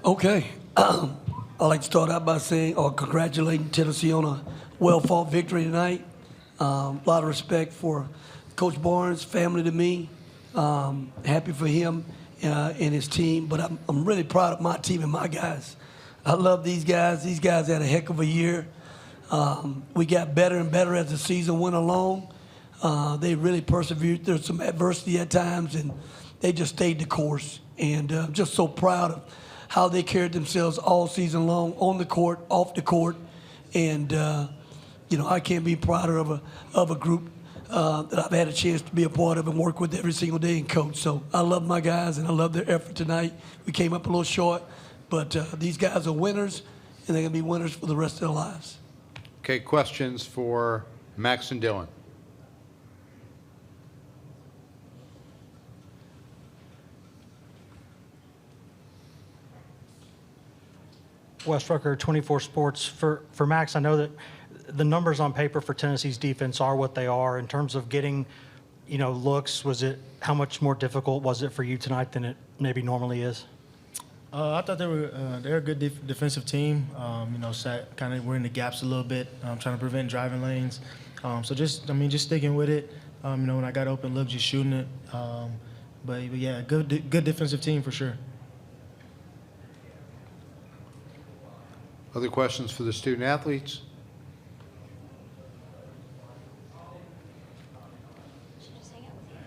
Okay. I'd like to start out by saying or congratulating Tennessee on a well-fought victory tonight. A lot of respect for Coach Barnes, family to me. Happy for him and his team, but I'm really proud of my team and my guys. I love these guys. These guys had a heck of a year. We got better and better as the season went along. They really persevered through some adversity at times, and they just stayed the course. And I'm just so proud of how they carried themselves all season long, on the court, off the court. And, I can't be prouder of a group that I've had a chance to be a part of and work with every single day and coach. So I love my guys, and I love their effort tonight. We came up a little short, but these guys are winners, and they're going to be winners for the rest of their lives. Okay, questions for Max and Dylan? Wes Rucker, 24 Sports. For Max, I know that the numbers on paper for Tennessee's defense are what they are. In terms of getting, looks, how much more difficult was it for you tonight than it maybe normally is? I thought they're a good defensive team. We're in the gaps a little bit, trying to prevent driving lanes. So just sticking with it. When I got open look, just shooting it. But yeah, good defensive team for sure. Other questions for the student athletes?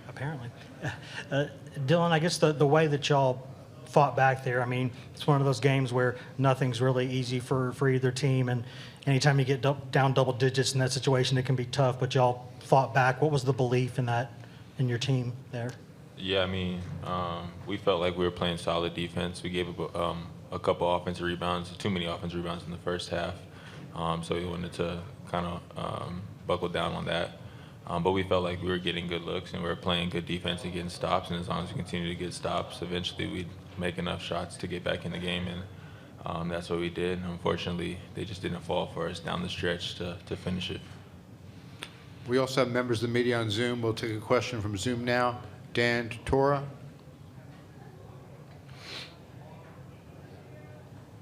Apparently. Dylan, I guess the way that y'all fought back there, it's one of those games where nothing's really easy for either team, and anytime you get down double digits in that situation, it can be tough, but y'all fought back. What was the belief in your team there? Yeah, we felt like we were playing solid defense. We gave up a couple offensive rebounds, too many offensive rebounds in the first half, so we wanted to kind of buckle down on that. But we felt like we were getting good looks and we were playing good defense and getting stops, and as long as we continue to get stops, eventually we'd make enough shots to get back in the game, and that's what we did. Unfortunately, they just didn't fall for us down the stretch to finish it. We also have members of the media on Zoom. We'll take a question from Zoom now. Dan Tortora.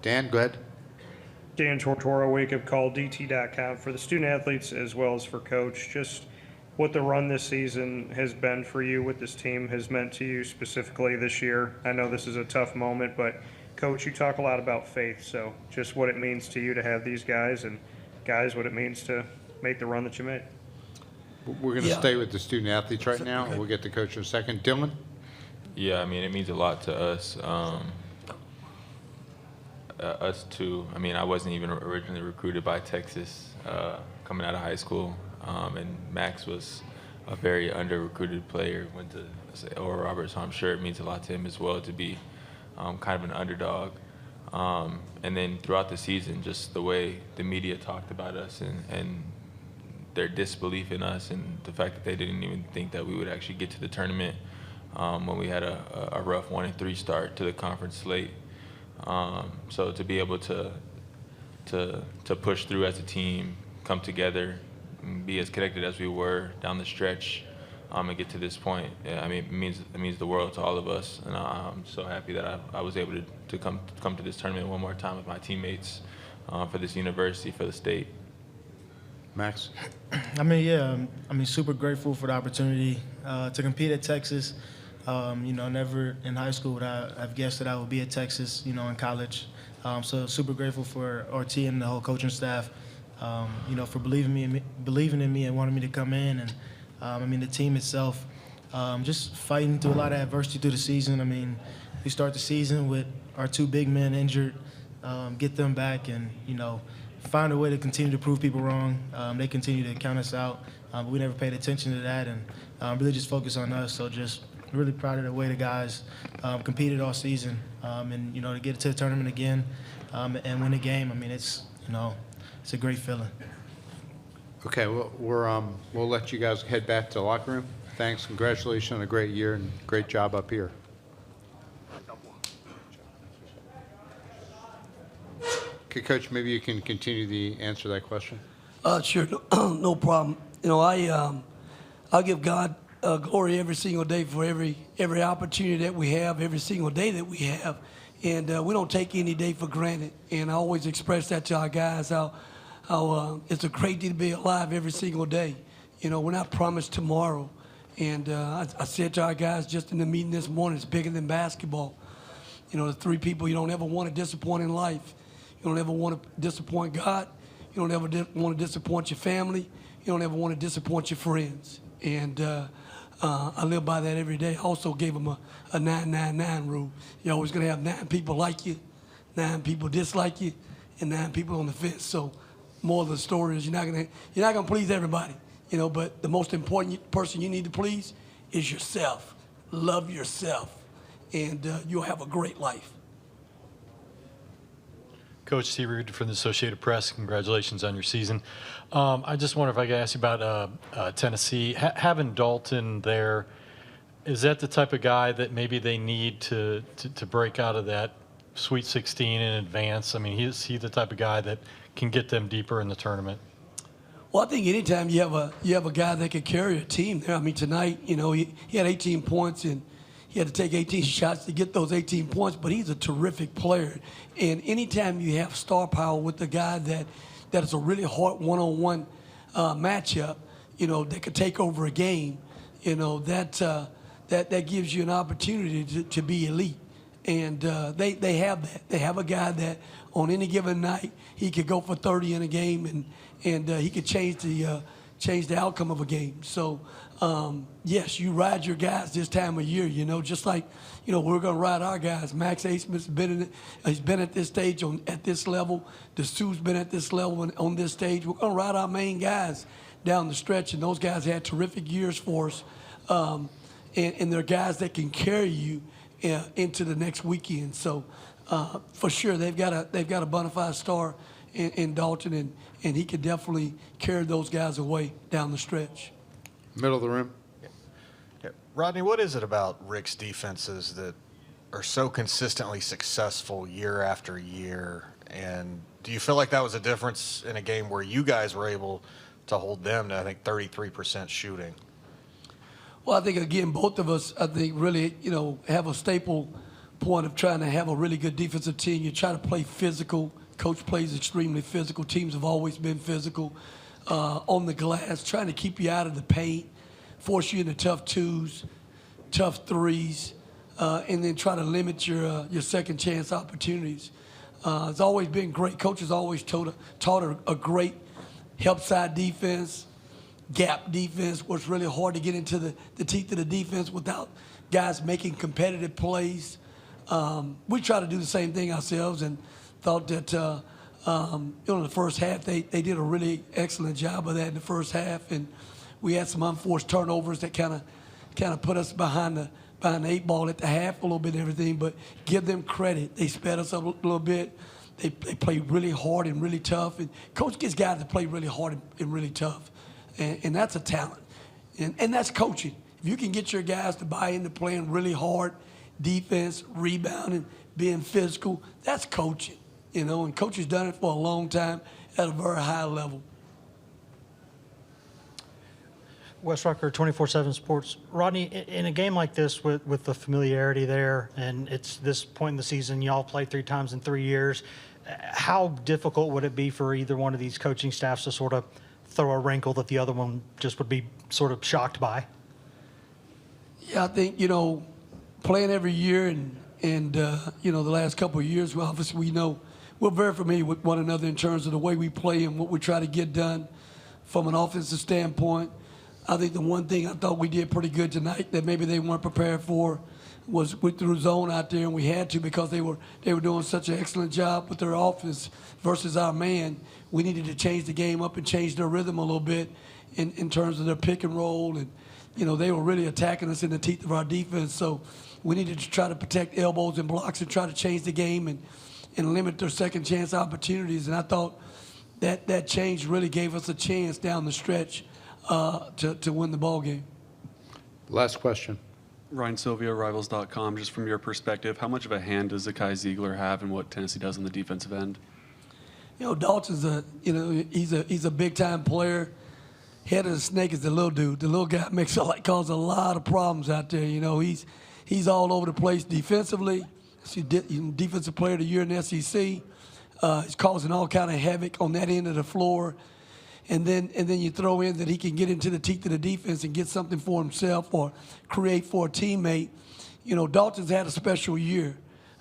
Dan, go ahead. Dan Tortora, wakeupcalldt.com. For the student athletes as well as for Coach, just what the run this season has been for you, what this team has meant to you specifically this year. I know this is a tough moment, but Coach, you talk a lot about faith, so just what it means to you to have these guys, and guys, what it means to make the run that you made. We're going to stay with the student athletes right now. We'll get to Coach in a second. Dylan? Yeah, it means a lot to us. Us too. I wasn't even originally recruited by Texas coming out of high school, and Max was a very under-recruited player, went to Oral Roberts, so I'm sure it means a lot to him as well to be kind of an underdog. And then throughout the season, just the way the media talked about us and their disbelief in us, and the fact that they didn't even think that we would actually get to the tournament when we had a rough 1-3 start to the conference slate. So to be able to push through as a team, come together, and be as connected as we were down the stretch, and get to this point, it means the world to all of us, and I'm so happy that I was able to come to this tournament one more time with my teammates for this university, for the state. Max? Super grateful for the opportunity to compete at Texas. Never in high school would I have guessed that I would be at Texas, in college. So super grateful for RT and the whole coaching staff, for believing in me and wanting me to come in. And, the team itself, just fighting through a lot of adversity through the season. We start the season with our two big men injured, get them back and, find a way to continue to prove people wrong. They continue to count us out. But we never paid attention to that and really just focus on us. So just really proud of the way the guys competed all season, and to get to the tournament again and win a game. It's a great feeling. Okay, well, we'll let you guys head back to the locker room. Thanks, congratulations on a great year and great job up here. Okay, Coach, maybe you can continue the answer to that question. Sure, no problem. I'll give God glory every single day for every opportunity that we have, every single day that we have. And we don't take any day for granted. And I always express that to our guys, how it's a great day to be alive every single day. You know, we're not promised tomorrow. And I said to our guys just in the meeting this morning, it's bigger than basketball. You know, the three people you don't ever want to disappoint in life. You don't ever want to disappoint God. You don't ever want to disappoint your family. You don't ever want to disappoint your friends. And I live by that every day. I also gave them a 9-9-9 rule. You're always going to have 9 people like you, 9 people dislike you, and 9 people on the fence. So more of the story is you're not going to please everybody, you know, but the most important person you need to please is yourself. Love yourself, and you'll have a great life. Coach T. Reed from the Associated Press, congratulations on your season. I just wonder if I could ask you about Tennessee. Having Dalton there, is that the type of guy that maybe they need to break out of that Sweet 16 in advance? I mean, is he the type of guy that can get them deeper in the tournament? Well, I think anytime you have a guy that can carry a team there. I mean, tonight, you know, he had 18 points and he had to take 18 shots to get those 18 points, but he's a terrific player. And anytime you have star power with a guy that is a really hard one-on-one matchup, you know, that could take over a game, you know, that gives you an opportunity to be elite. And they have that. They have a guy that on any given night he could go for 30 in a game, and he could change the outcome of a game. So, yes, you ride your guys this time of year, you know, just like, you know, we're going to ride our guys. Max Abmas has been at this stage at this level. Disu's been at this level on this stage. We're going to ride our main guys down the stretch, and those guys had terrific years for us. And they're guys that can carry you into the next weekend. So, for sure, they've got a bona fide star in Dalton, and he could definitely carry those guys away down the stretch. Middle of the room. Yeah. Rodney, what is it about Rick's defenses that are so consistently successful year after year? And do you feel like that was a difference in a game where you guys were able to hold them to, I think, 33% shooting? Well, I think, again, both of us, I think, really, you know, have a staple point of trying to have a really good defensive team. You try to play physical. Coach plays extremely physical. Teams have always been physical on the glass, trying to keep you out of the paint, force you into tough twos, tough threes, and then try to limit your second chance opportunities. It's always been great. Coach has always taught a great help side defense, gap defense, where it's really hard to get into the teeth of the defense without guys making competitive plays. We try to do the same thing ourselves, and thought that in the first half they did a really excellent job of that in the first half, and we had some unforced turnovers that kind of put us behind the 8 ball at the half a little bit and everything. But give them credit, they sped us up a little bit. They played really hard and really tough, and Coach gets guys that play really hard and really tough, and that's a talent, and that's coaching. If you can get your guys to buy into playing really hard defense, rebounding, being physical, that's coaching. You know, and Coach has done it for a long time at a very high level. Wes Rucker, 24/7 Sports. Rodney, in a game like this with the familiarity there, and it's this point in the season, y'all play 3 times in 3 years, how difficult would it be for either one of these coaching staffs to sort of throw a wrinkle that the other one just would be sort of shocked by? Yeah, I think, you know, playing every year and you know, the last couple of years, well, obviously we know we're very familiar with one another in terms of the way we play and what we try to get done from an offensive standpoint. I think the one thing I thought we did pretty good tonight that maybe they weren't prepared for was we threw zone out there, and we had to because they were doing such an excellent job with their offense versus our man. We needed to change the game up and change their rhythm a little bit in terms of their pick and roll, and you know, they were really attacking us in the teeth of our defense. So we needed to try to protect elbows and blocks and try to change the game and limit their second chance opportunities. And I thought that change really gave us a chance down the stretch to win the ball game. Last question. Ryan Silvio, Rivals.com. Just from your perspective, how much of a hand does Zakai Ziegler have in what Tennessee does on the defensive end? You know, Dalton's he's a big time player. Head of the snake is the little dude. The little guy causes a lot of problems out there. You know, he's all over the place defensively, He's Defensive Player of the Year in the SEC. He's causing all kind of havoc on that end of the floor. And then you throw in that he can get into the teeth of the defense and get something for himself or create for a teammate. You know, Dalton's had a special year,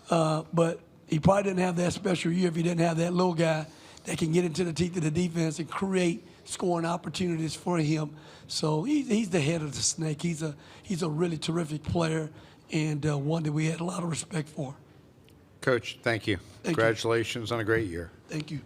but he probably didn't have that special year if he didn't have that little guy that can get into the teeth of the defense and create scoring opportunities for him. So he's the head of the snake. He's a really terrific player and one that we had a lot of respect for. Coach, thank you. Thank you. Congratulations on a great year. Thank you.